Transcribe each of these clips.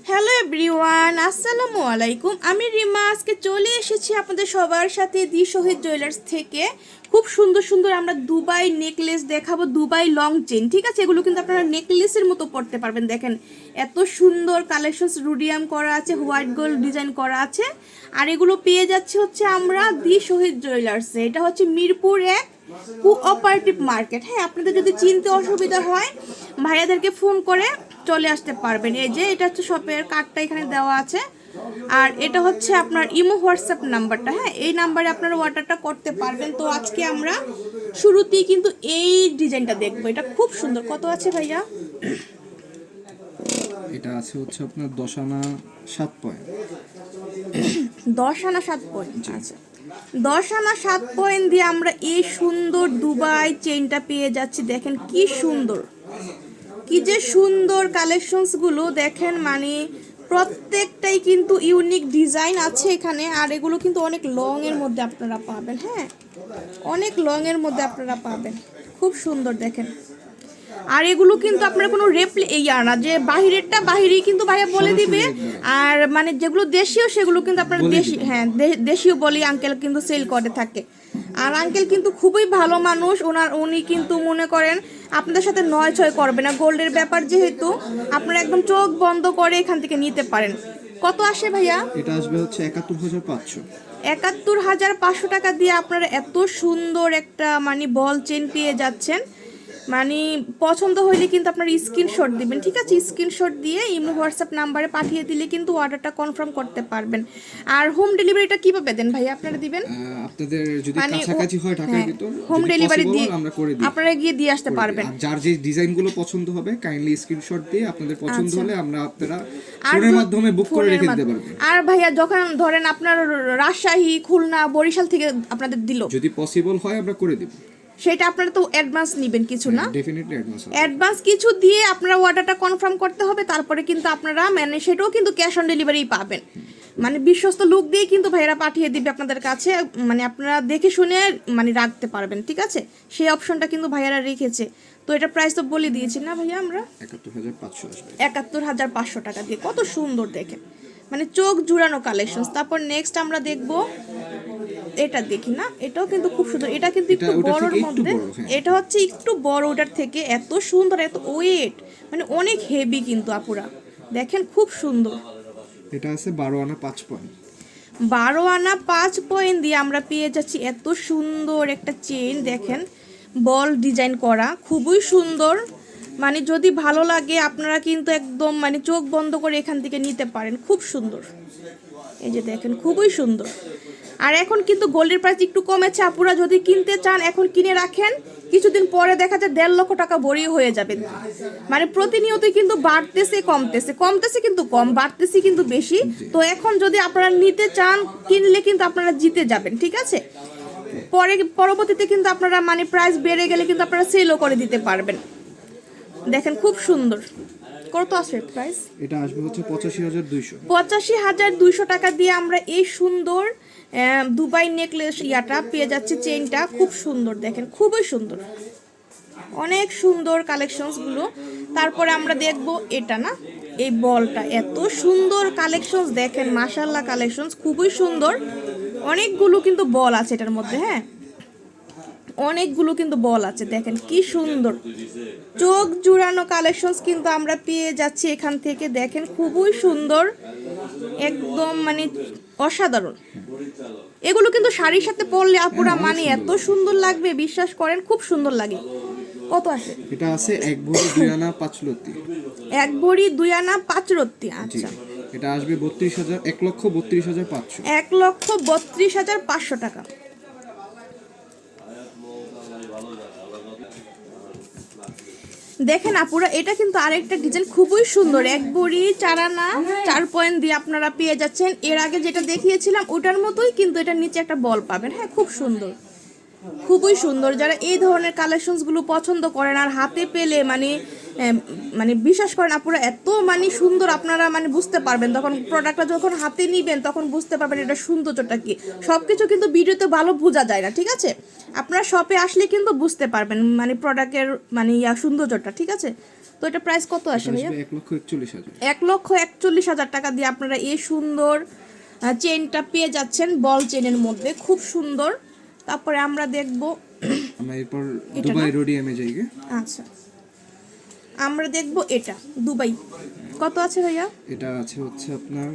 Hello everyone, আসসালামু আলাইকুম। আমি রিমা আজকে চলে এসেছি আপনাদের সবার সাথে দি শহীদ জুয়েলার্স থেকে। খুব সুন্দর সুন্দর আমরা দুবাই নেকলেস দেখাবো, দুবাই লং চেন। ঠিক আছে, এগুলো কিন্তু আপনারা নেকলেসের মতো পড়তে পারবেন। দেখেন এত সুন্দর কালেকশনস, রুডিয়াম করা আছে, হোয়াইট গোল্ড ডিজাইন করা আছে। আর এগুলো পেয়ে যাচ্ছে হচ্ছে আমরা দি শহীদ জুয়েলার্সে। এটা হচ্ছে মিরপুর 1 কোঅপারেটিভ মার্কেট। হ্যাঁ, আপনাদের যদি চিনতে অসুবিধা হয় ভাইয়াদেরকে ফোন করে চলে আসতে পারবেন। এই যে এটা হচ্ছে শপের কার্ডটা এখানে দেওয়া আছে, আর এটা হচ্ছে আপনার ইমো হোয়াটসঅ্যাপ নাম্বারটা। হ্যাঁ, এই নাম্বারে আপনারা অর্ডারটা করতে পারবেন। তো আজকে আমরা শুরুতেই কিন্তু এই ডিজাইনটা দেখবো। এটা খুব সুন্দর। কত আছে ভাইয়া? এটা আছে হচ্ছে আপনার 10 আনা 7 পয়েন্ট। 10 আনা 7 পয়েন্ট। আচ্ছা, 10 আনা 7 পয়েন্ট দিয়ে আমরা এই সুন্দর দুবাই চেইনটা পেয়ে যাচ্ছি। দেখেন কি সুন্দর, কি যে সুন্দর কালেকশনসগুলো দেখেন। মানে প্রত্যেকটাই কিন্তু ইউনিক ডিজাইন আছে এখানে। আর এগুলো কিন্তু অনেক লং এর মধ্যে আপনারা পাবেন। হ্যাঁ, অনেক লং এর মধ্যে আপনারা পাবেন। খুব সুন্দর দেখেন। আর এগুলো কিন্তু আপনার কোনো না যে বাহিরেরটা বাহিরেই কিন্তু ভাইয়া বলে দিবে। আর মানে যেগুলো দেশীয় সেগুলো কিন্তু আপনার দেশি, হ্যাঁ দেশীয় বলি আঙ্কেল কিন্তু সেল করে থাকে। আর আঙ্কেল কিন্তু খুবই ভালো মানুষ। উনি কিন্তু মনে করেন আপনাদের সাথে নয় ছয় করবে না। গোল্ডের ব্যাপার যেহেতু, আপনারা একদম চোখ বন্ধ করে এখান থেকে নিতে পারেন। কত আসে ভাইয়া? এটা আসবে হচ্ছে 71,500। 71,500 টাকা দিয়ে আপনারা এত সুন্দর একটা মানে বল চেন পেয়ে যাচ্ছেন। মানে পছন্দ হইলে কিন্তু আপনার স্ক্রিনশট দিবেন। ঠিক আছে, স্ক্রিনশট দিয়ে ইমো হোয়াটসঅ্যাপ নাম্বারে পাঠিয়ে দিলে কিন্তু অর্ডারটা কনফার্ম করতে পারবেন। আর হোম ডেলিভারিটা কিভাবে দেন ভাই? আপনারা দিবেন আপনাদের যদি কাছাকাছি হয় ঢাকার ভিতর, হোম ডেলিভারি দিয়ে আমরা করে দিই, আপনারা গিয়ে দিয়ে আসতে পারবেন। আর যার যে ডিজাইনগুলো পছন্দ হবে কাইন্ডলি স্ক্রিনশট দিয়ে আপনাদের পছন্দ হলে আপনারা ফোনের মাধ্যমে বুক করে রেখে দিতে পারবেন। আর ভাইয়া যখন ধরেন আপনার রাজশাহী, খুলনা, বরিশাল থেকে আপনাদের দিল, যদি পসিবল হয় আমরা করে দিব। সেটা আপনারা তো অ্যাডভান্স নেবেন কিছু না? ডেফিনেটলি অ্যাডভান্স কিছু দিয়ে আপনারা অর্ডারটা কনফার্ম করতে হবে। তারপরে কিন্তু আপনারা মানে সেটাও কিন্তু ক্যাশ অন ডেলিভারি পাবেন। মানে বিশ্বস্ত লোক দিয়ে কিন্তু ভাইরা পাঠিয়ে দিবে আপনাদের কাছে। মানে আপনারা দেখে শুনে মানে রাখতে পারবেন। ঠিক আছে, সেই অপশনটা কিন্তু ভাইয়ারা রেখেছে। তো এটা প্রাইস তো বলে দিয়েছি না ভাইয়া? আমরা 71,500 আসবে। 71,500 টাকা দিয়ে কত সুন্দর দেখেন, মানে চোখ জুড়ানো কালেকশন। তারপর নেক্সট আমরা দেখব এটা, দেখি না, এটাও কিন্তু খুব সুন্দর। এটা কিন্তু একটু বড়র মধ্যে, এটা হচ্ছে একটু বড় ওটার থেকে। এত সুন্দর, এত ওয়েট, মানে অনেক হেভি কিন্তু আপুরা দেখেন, খুব সুন্দর। এটা আছে 12 আনা 5 পয়েন্ট। 12 আনা 5 পয়েন্ট দিয়ে আমরা পেয়ে যাচ্ছি এত সুন্দর একটা চেইন। দেখেন বল ডিজাইন করা, খুবই সুন্দর। মানে যদি ভালো লাগে আপনারা কিন্তু একদম মানে চোখ বন্ধ করে এখান থেকে নিতে পারেন। খুব সুন্দর, এই যে দেখেন খুবই সুন্দর। আর এখন কিন্তু গোল্ডের প্রাইস একটু কমেছে। আপুরা যদি কিনতে চান এখন কিনে রাখেন, কিছুদিন পরে দেখা যায় 1.5 লক্ষ টাকা ভরি হয়ে যাবে। মানে প্রতিনিয়তই কিন্তু বাড়তেছে কমতেছে, কমতেছে কিন্তু কম, বাড়তেছে কিন্তু বেশি। তো এখন যদি আপনারা নিতে চান, কিনলে কিন্তু আপনারা জিতে যাবেন। ঠিক আছে, পরবর্তীতে কিন্তু আপনারা মানে প্রাইস বেড়ে গেলে কিন্তু আপনারা সেলও করে দিতে পারবেন। দেখেন খুব সুন্দর। কত আছে প্রাইস? এটা আসবে হচ্ছে 85,200। 85,200 টাকা দিয়ে আমরা এই সুন্দর দুবাই নেকলেস ইয়াটা পেয়ে যাচ্ছে, চেইনটা খুব সুন্দর। দেখেন খুবই সুন্দর, অনেক সুন্দর কালেকশনসগুলো। তারপরে আমরা দেখব এটা, না এই বলটা, এত সুন্দর কালেকশনস দেখেন, মাশাআল্লাহ কালেকশনস খুবই সুন্দর। অনেকগুলো কিন্তু বল আছে এটার মধ্যে। হ্যাঁ, অনেকগুলো কিন্তু বল আছে। দেখেন কি সুন্দর চোখ জুড়ানো কালেকশনস কিন্তু আমরা পেয়ে যাচ্ছি এখান থেকে। দেখেন খুবই সুন্দর, একদম মানে অসাধারণ। এগুলো কিন্তু শাড়ির সাথে পরলে আপুরা মানে এত সুন্দর লাগবে, বিশ্বাস করেন খুব সুন্দর লাগে। কত আছে? এটা আছে 1 ভরি 2 আনা 5 লত্তি। 1 ভরি 2 আনা 5 রত্তি। আচ্ছা, এটা আসবে 1,32,500। 1,32,500 টাকা। দেখেন আপুরা, এটা কিন্তু আরেকটা ডিজাইন খুবই সুন্দর। 1 ভরি 4 আনা 4 পয়েন্ট দিয়ে আপনারা পেয়ে যাচ্ছেন। এর আগে যেটা দেখিয়েছিলাম ওটার মতোই, কিন্তু এটার নিচে একটা বল পাবেন। হ্যাঁ, খুব সুন্দর, খুবই সুন্দর। যারা এই ধরনের কালেকশনসগুলো পছন্দ করেন আর হাতে পেলে মানে মানে বিশ্বাস করেন আপুরা এত মানে সুন্দর, আপনারা মানে বুঝতে পারবেন তখন প্রোডাক্টটা যখন হাতে নিবেন তখন বুঝতে পারবেন এটা সৌন্দর্যটা কি। সব কিছু কিন্তু ভিডিওতে ভালো বোঝা যায় না। ঠিক আছে, আপনারা শপে আসলে কিন্তু বুঝতে পারবেন মানে প্রোডাক্টের মানে সৌন্দর্যটা। ঠিক আছে, তো এটা প্রাইস কত আসে ভাইয়া? আসবে 1,41,000। 1,41,000 টাকা দিয়ে আপনারা এই সুন্দর চেনটা পেয়ে যাচ্ছেন, বল চেনের মধ্যে, খুব সুন্দর। তারপরে আমরা দেখব, আমরা এরপর দুবাই রোডিয়ামে যাই গে। আচ্ছা আমরা দেখব এটা দুবাই কত আছে ভাইয়া? এটা আছে হচ্ছে আপনার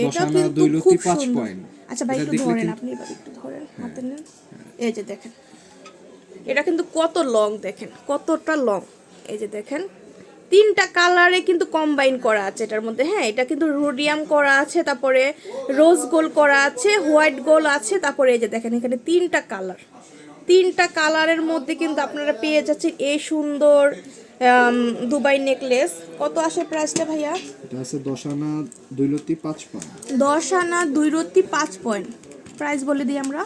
এটা দশানা কিন্তু 2 লতি খুব 5 সুন্দর। পয়েন্ট। আচ্ছা ভাই একটু ধরেন, আপনি এবার একটু ধরেন, হাতে নেন। এই যে দেখেন এটা কিন্তু কত লং, দেখেন কতটা লং। এই যে দেখেন 3টা কালারে কিন্তু কম্বাইন করা আছে এটার মধ্যে। হ্যাঁ, এটা কিন্তু রোডিয়াম করা আছে, তারপরে রোজ গোল্ড করা আছে, হোয়াইট গোল্ড আছে, তারপরে এই যে দেখেন এখানে 3টা কালার, 3টা কালারের মধ্যে কিন্তু আপনারা পেয়ে যাচ্ছেন এই সুন্দর দুবাই নেকলেস। কত আসে প্রাইসটা ভাইয়া? এটা আছে দশানা 2 লতি 5 পয়েন্ট। 10 আনা 2 রত্তি 5 পয়েন্ট। প্রাইস বলে দিই আমরা,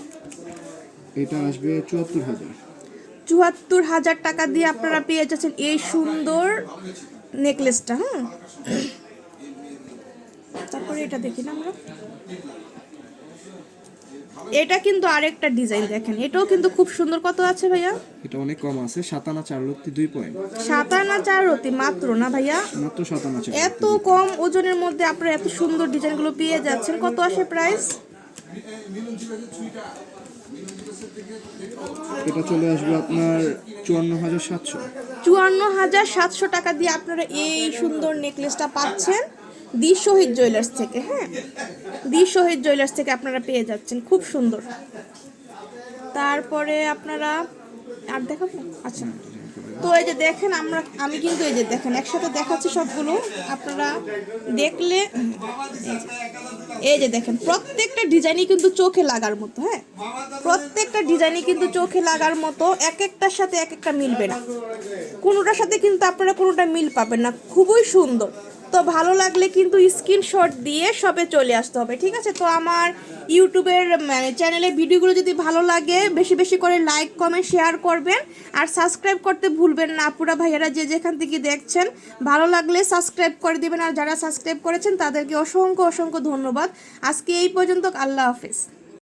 এটা আসবে 74,000। 74,000 টাকা দিয়ে আপনারা পেয়ে যাচ্ছেন এই সুন্দর নেকলেসটা। হ্যাঁ, তারপরে এটা দেখি না আমরা, এটা কিন্তু আরেকটা ডিজাইন দেখেন, এটাও কিন্তু খুব সুন্দর। কত আছে ভাইয়া? এটা অনেক কম আছে, 7 আনা 4 লতি 2 পয়েন্ট। 7 আনা 4 রতি মাত্র না ভাইয়া? মাত্র 7 আনা 4। এত কম ওজনের মধ্যে আপনারা এত সুন্দর ডিজাইনগুলো পেয়ে যাচ্ছেন। কত আসে প্রাইস? এটা চলে আসবে আপনার 54,700। 54,700 টাকা দিয়ে আপনারা এই সুন্দর নেকলেসটা পাচ্ছেন দি শহীদ জুয়েলার্স থেকে। হ্যাঁ, দি শহীদ জুয়েলার্স থেকে আপনারা পেয়ে যাচ্ছেন, খুব সুন্দর। তারপরে আপনারা আর দেখাবো। আচ্ছা, তো এই যে দেখেন আমি কিন্তু এই যে দেখেন একসাথে দেখাচ্ছি সবগুলো, আপনারা দেখলে এই যে দেখেন প্রত্যেকটা ডিজাইনই কিন্তু চোখে লাগার মতো। হ্যাঁ, প্রত্যেকটা ডিজাইনই কিন্তু চোখে লাগার মতো, এক একটার সাথে এক একটা মিলবে না, কোনোটার সাথে কিন্তু আপনারা কোনোটা মিল পাবেন না, খুবই সুন্দর। তো ভালো লাগলে কিন্তু স্ক্রিনশট দিয়ে সবে চলে আসতে হবে, ঠিক আছে? তো আমার ইউটিউবের চ্যানেলে ভিডিওগুলো যদি ভালো লাগে বেশি বেশি করে লাইক কমেন্ট শেয়ার করবেন, আর সাবস্ক্রাইব করতে ভুলবেন না। আপুরা ভাইয়ারা যে যেখান থেকে দেখছেন, ভালো লাগলে সাবস্ক্রাইব করে দিবেন, আর যারা সাবস্ক্রাইব করেছেন তাদেরকে অসংখ্য অসংখ্য ধন্যবাদ। আজকে এই পর্যন্ত, আল্লাহ হাফেজ।